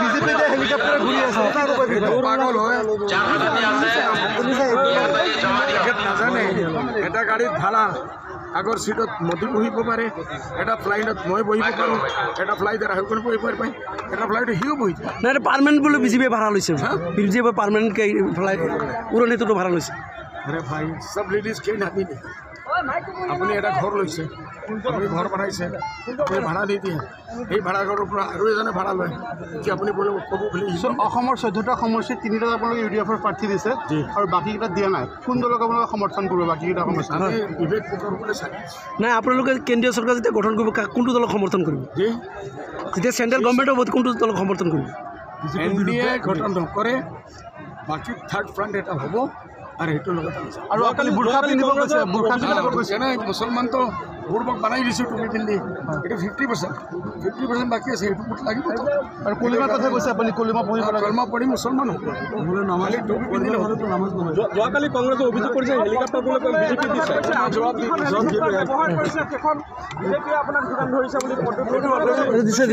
বিজেপিতে হেলিকপ্টাৰ ঘূৰি আছে পাগল হয় নাজানে এটা গাড়ীত ভাড়া আগৰ সিটত মোদী বহিব পাৰে এটা ফ্লাইটত মই বহিব পাৰোঁ এটা ফ্লাইটত ৰাহুল বহিব পাৰে এটা ফ্লাইটত সিও বহি নাই পাৰ্মানেণ্ট বোলে বিজেপিয়ে ভাড়া লৈছে বিজেপিয়ে পাৰ্মানেণ্ট ফ্লাইট উৰণীটোতো ভাড়া লৈছে আরে ভাই সব লেডিজ কে নাতি নেই আপনি এটা ঘর লৈছে আপনি ঘর বানাইছে আপনি ভাড়া দি দিয়ে এই ভাড়া ঘৰৰ পৰা আৰু এজনে ভাড়া লয় কি আপুনি ক'ব বুলি অসমৰ 14টা সমষ্টিত 3টা আপোনালোকে ইউডিএফৰ প্ৰাৰ্থী দিছে আৰু বাকীকেইটা দিয়া নাই কোন দলক আপোনালোকে সমৰ্থন কৰিব বাকীকেইটা সমষ্টি আমি বিবেক প্ৰকাৰলৈ চাই নাই আপোনালোকে কেন্দ্ৰীয় চৰকাৰ যেতিয়া গঠন কৰিব কোনটো দলক সমৰ্থন কৰিব যেতিয়া চেণ্ট্ৰেল গভৰ্ণমেণ্ট হ'ব কোনটো দলক সমৰ্থন কৰিব এনডিএ গঠন নকৰে বাকী থাৰ্ড ফ্ৰণ্ট এটা হ'ব আৰু সেইটো লগত আৰু আপুনি বুৰ্খা পিন্ধিব কৈছে বুৰ্খা পিন্ধিব কৈছে নাই মুছলমানটো বুৰ্বক বনাই দিছোঁ টুপি পিন্ধি এইটো 50% বাকী আছে সেইটো বুট লাগিব আৰু কলিমাৰ কথা কৈছে আপুনি কলিমা পঢ়িব কলমা পঢ়ি মুছলমান হ'ব নহ'লে টুপি পিন্ধিলে যোৱাকালি কংগ্ৰেছে অভিযোগ কৰিছে হেলিকপ্টাৰ বোলে বিজেপি দিছে জবাব দিছে আপোনাক যোগান ধৰিছে বুলি দিছে